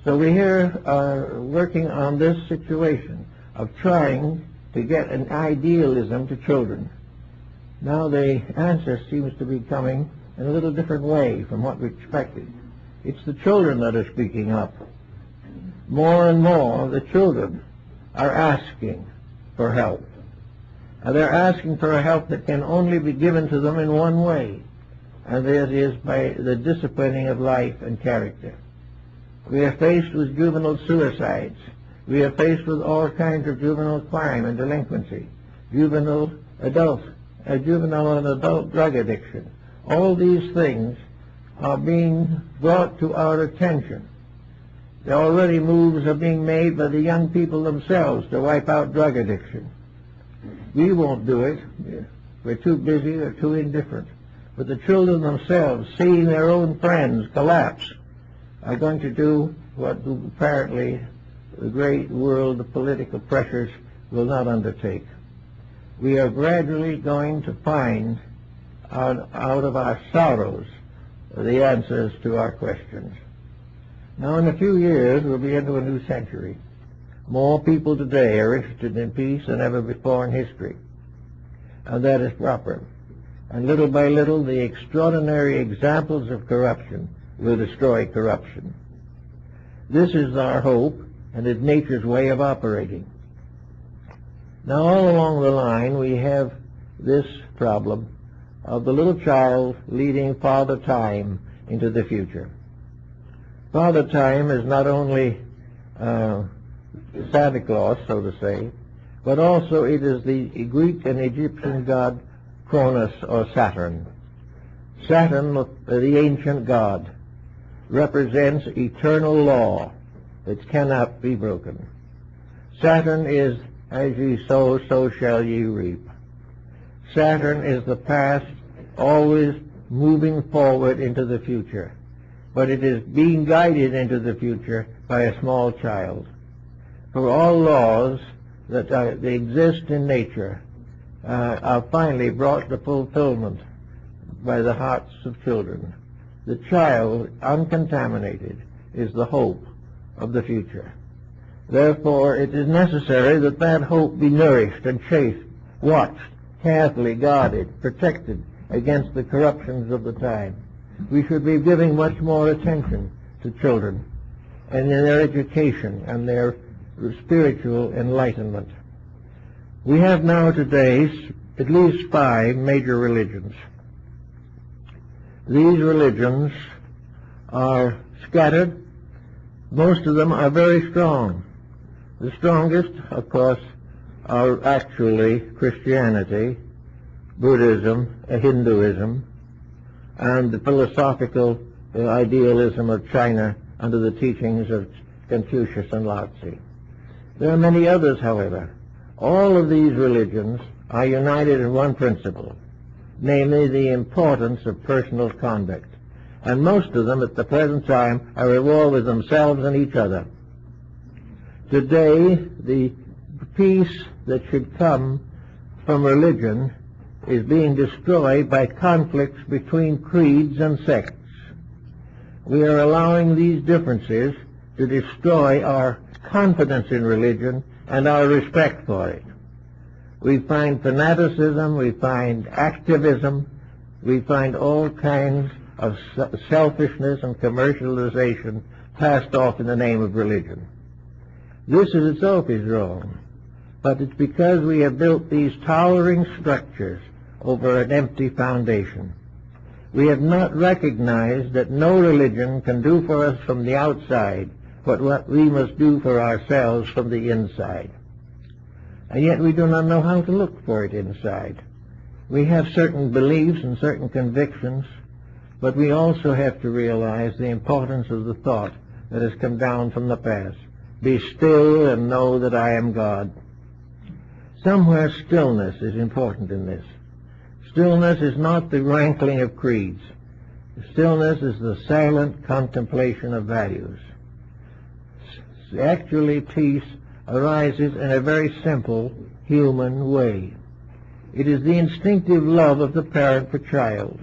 So we here are working on this situation of trying to get an idealism to children. Now the answer seems to be coming in a little different way from what we expected. It's the children that are speaking up. More and more the children are asking for help. And they're asking for a help that can only be given to them in one way, and that is by the disciplining of life and character. We are faced with juvenile suicides. We are faced with all kinds of juvenile crime and delinquency, juvenile and adult drug addiction. All these things are being brought to our attention. There already moves are being made by the young people themselves to wipe out drug addiction. We won't do it. We're too busy or too indifferent. But the children themselves, seeing their own friends collapse, are going to do what apparently the great world of political pressures will not undertake. We are gradually going to find out of our sorrows the answers to our questions. Now in a few years we'll be into a new century. More people today are interested in peace than ever before in history, and that is proper. And little by little the extraordinary examples of corruption will destroy corruption. This is our hope, and it's nature's way of operating. Now all along the line we have this problem of the little child leading Father Time into the future. Father Time is not only Santa Claus, so to say, but also it is the Greek and Egyptian god Cronus or Saturn. Saturn, the ancient god, represents eternal law that cannot be broken. Saturn is, as ye sow, so shall ye reap. Saturn is the past, always moving forward into the future, but it is being guided into the future by a small child. For all laws that exist in nature are finally brought to fulfillment by the hearts of children. The child, uncontaminated, is the hope of the future. Therefore, it is necessary that that hope be nourished and chased, watched, carefully guarded, protected against the corruptions of the time. We should be giving much more attention to children and in their education and their spiritual enlightenment. We have now today at least 5 major religions. These religions are scattered. Most of them are very strong. The strongest, of course, are actually Christianity, Buddhism, Hinduism, and the philosophical idealism of China under the teachings of Confucius and Lao Tzu. There are many others, however. All of these religions are united in one principle, namely the importance of personal conduct. And most of them at the present time are at war with themselves and each other. Today, the peace that should come from religion is being destroyed by conflicts between creeds and sects. We are allowing these differences to destroy our confidence in religion and our respect for it. We find fanaticism, we find activism, we find all kinds of selfishness and commercialization passed off in the name of religion. This in itself is wrong, but it's because we have built these towering structures over an empty foundation. We have not recognized that no religion can do for us from the outside what we must do for ourselves from the inside. And yet we do not know how to look for it inside. We have certain beliefs and certain convictions, but we also have to realize the importance of the thought that has come down from the past. Be still and know that I am God. Somewhere stillness is important in this. Stillness is not the rankling of creeds. Stillness is the silent contemplation of values. Actually, peace arises in a very simple human way. It is the instinctive love of the parent for child.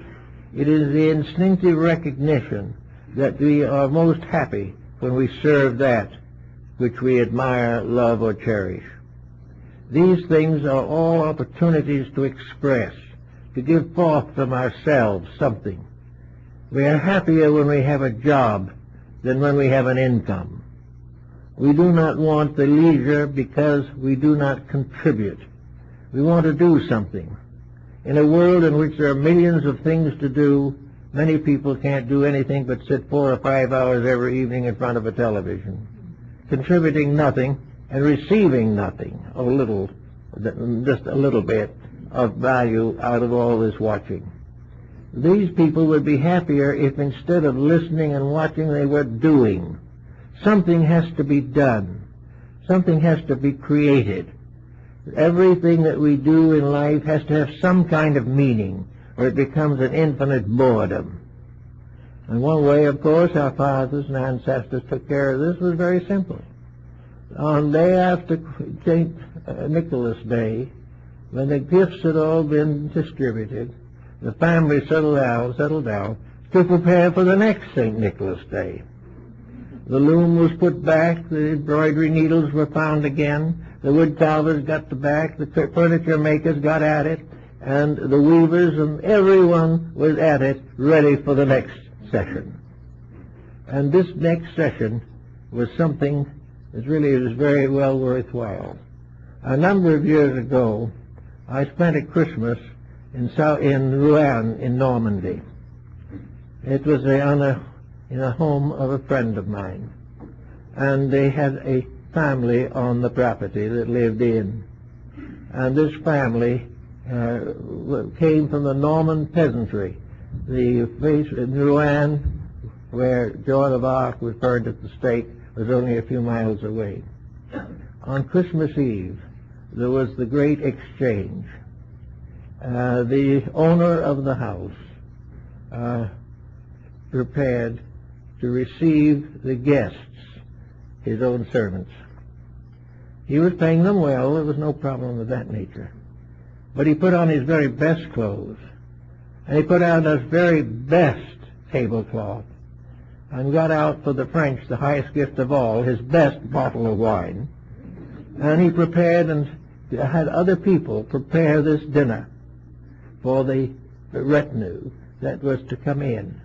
It is the instinctive recognition that we are most happy when we serve that which we admire, love, or cherish. These things are all opportunities to express, to give forth from ourselves something. We are happier when we have a job than when we have an income. We do not want the leisure because we do not contribute. We want to do something. In a world in which there are millions of things to do, many people can't do anything but sit 4 or 5 hours every evening in front of a television, contributing nothing and receiving nothing, just a little bit of value out of all this watching. These people would be happier if instead of listening and watching they were doing. Something has to be done. Something has to be created. Everything that we do in life has to have some kind of meaning, or it becomes an infinite boredom. And one way, of course, our fathers and ancestors took care of this was very simple. On the day after St. Nicholas Day, when the gifts had all been distributed, the family settled down to prepare for the next St. Nicholas Day. The loom was put back, the embroidery needles were found again, the wood carvers got the back, the furniture makers got at it, and the weavers, and everyone was at it, ready for the next session. And this next session was something that really was very well worthwhile. A number of years ago, I spent a Christmas in Rouen in Normandy. It was in a home of a friend of mine, and they had a family on the property that lived in. And this family came from the Norman peasantry. The place in Rouen, where Joan of Arc was burned at the stake, was only a few miles away. On Christmas Eve, there was the great exchange. The owner of the house prepared to receive the guests, his own servants. He was paying them well, there was no problem of that nature. But he put on his very best clothes, and he put out his very best tablecloth, and got out for the French the highest gift of all, his best bottle of wine. And he prepared and had other people prepare this dinner for the retinue that was to come in.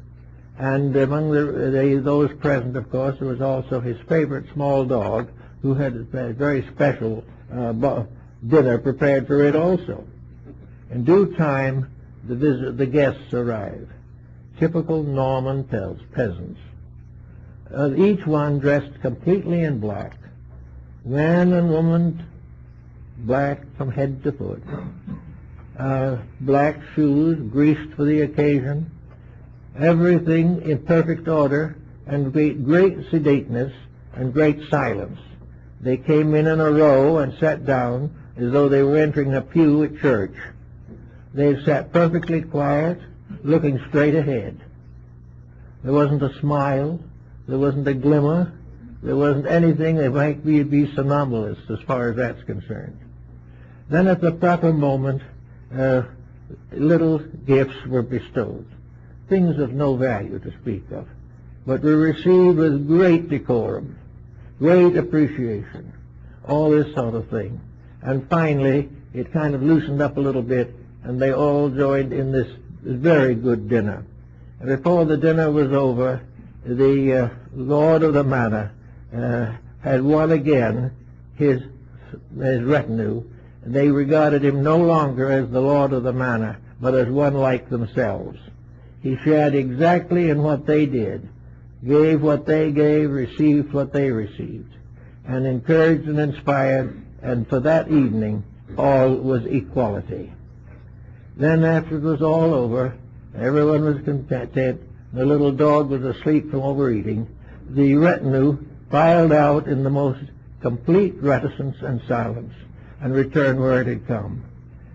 And among those present, of course, there was also his favorite small dog, who had a very special dinner prepared for it also. In due time, the guests arrived, typical Norman peasants, each one dressed completely in black, man and woman, black from head to foot, black shoes greased for the occasion, everything in perfect order, and great sedateness and great silence. They came in a row and sat down as though they were entering a pew at church. They sat perfectly quiet, looking straight ahead. There wasn't a smile, there wasn't a glimmer, there wasn't anything that might be anomalous as far as that's concerned. Then at the proper moment, little gifts were bestowed, things of no value to speak of, but were received with great decorum, great appreciation, all this sort of thing. And finally, it kind of loosened up a little bit, and they all joined in this very good dinner. And before the dinner was over, the lord of the manor had won again his retinue. They regarded him no longer as the lord of the manor, but as one like themselves. He shared exactly in what they did, gave what they gave, received what they received, and encouraged and inspired, and for that evening all was equality. Then after it was all over, everyone was contented, the little dog was asleep from overeating, the retinue filed out in the most complete reticence and silence, and returned where it had come.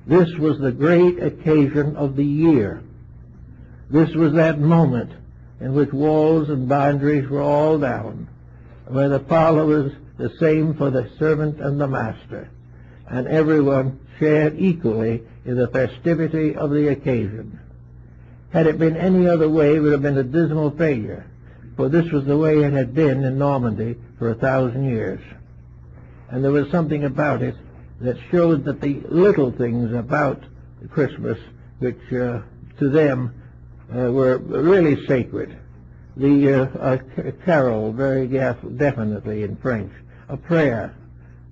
This was the great occasion of the year. This was that moment in which walls and boundaries were all down, where the parlor was the same for the servant and the master, and everyone shared equally in the festivity of the occasion. Had it been any other way, it would have been a dismal failure. for this was the way it had been in Normandy for 1,000 years. And there was something about it that showed that the little things about Christmas, which to them were really sacred. A carol, very definitely in French, a prayer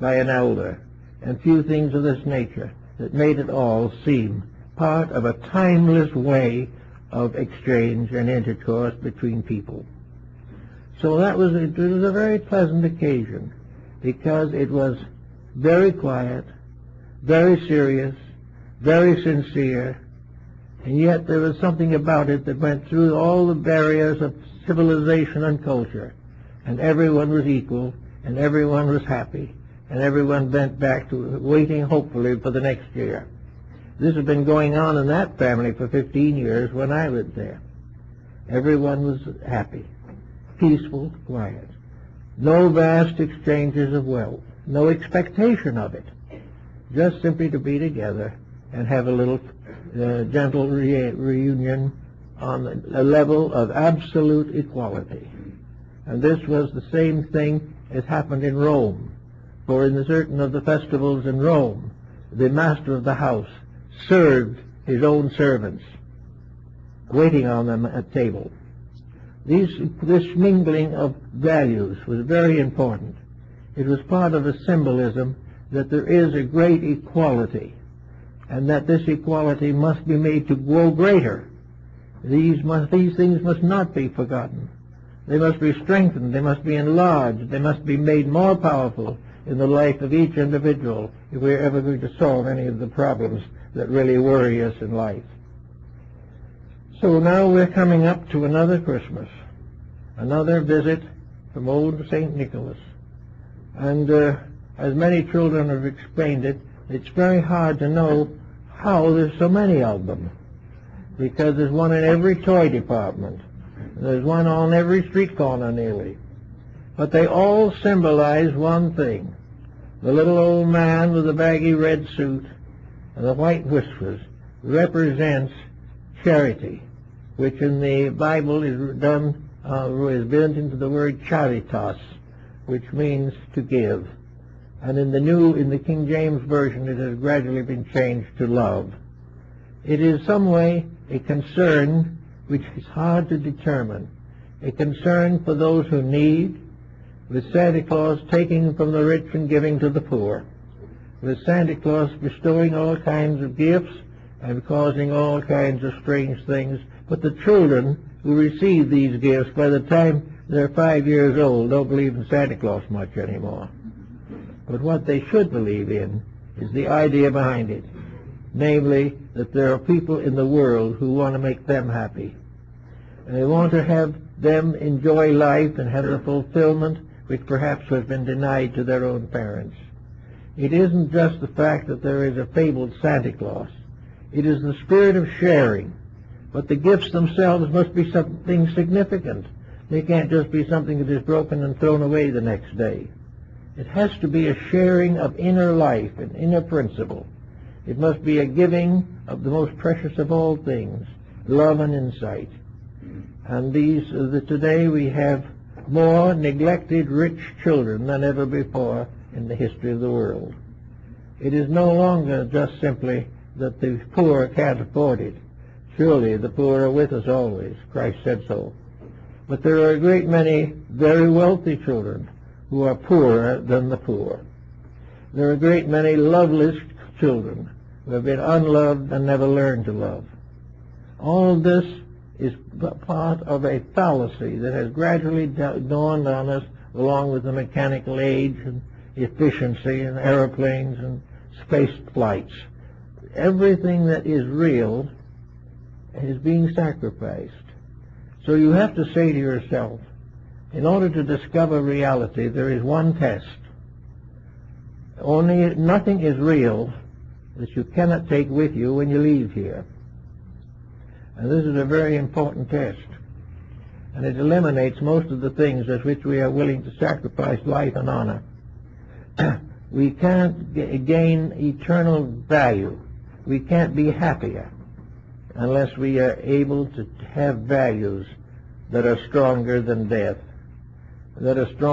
by an elder, and few things of this nature that made it all seem part of a timeless way of exchange and intercourse between people. So it was a very pleasant occasion, because it was very quiet, very serious, very sincere, and yet there was something about it that went through all the barriers of civilization and culture, and everyone was equal, and everyone was happy, and everyone went back to waiting hopefully for the next year. This had been going on in that family for 15 years when I lived there. Everyone was happy, peaceful, quiet. No vast exchanges of wealth, no expectation of it. Just simply to be together and have a little gentle reunion on a level of absolute equality. And this was the same thing as happened in Rome. For in certain of the festivals in Rome, the master of the house served his own servants, waiting on them at table. This mingling of values was very important. It was part of a symbolism that there is a great equality, and that this equality must be made to grow greater. These things must not be forgotten. They must be strengthened. They must be enlarged. They must be made more powerful in the life of each individual if we're ever going to solve any of the problems that really worry us in life. So now we're coming up to another Christmas, another visit from old St. Nicholas. And as many children have explained it, it's very hard to know how there's so many of them, because there's one in every toy department. There's one on every street corner nearly. But they all symbolize one thing. The little old man with the baggy red suit and the white whiskers represents charity, which in the Bible is built into the word charitas, which means to give. And in the King James Version, it has gradually been changed to love. It is some way a concern which is hard to determine, a concern for those who need, with Santa Claus taking from the rich and giving to the poor, with Santa Claus bestowing all kinds of gifts and causing all kinds of strange things. But the children who receive these gifts, by the time they're 5 years old, don't believe in Santa Claus much anymore. But what they should believe in is the idea behind it, namely that there are people in the world who want to make them happy. And they want to have them enjoy life and have the fulfillment which perhaps has been denied to their own parents. It isn't just the fact that there is a fabled Santa Claus. It is the spirit of sharing. But the gifts themselves must be something significant. They can't just be something that is broken and thrown away the next day. It has to be a sharing of inner life and inner principle. It must be a giving of the most precious of all things, love and insight. And today we have more neglected rich children than ever before in the history of the world. It is no longer just simply that the poor can't afford it. Surely the poor are with us always. Christ said so. But there are a great many very wealthy children who are poorer than the poor. There are a great many loveless children who have been unloved and never learned to love. All of this is part of a fallacy that has gradually dawned on us along with the mechanical age and efficiency and aeroplanes and space flights. Everything that is real is being sacrificed. So you have to say to yourself, in order to discover reality, there is one test. Nothing is real that you cannot take with you when you leave here. And this is a very important test. And it eliminates most of the things at which we are willing to sacrifice life and honor. We can't gain eternal value. We can't be happier unless we are able to have values that are stronger than death, that are stronger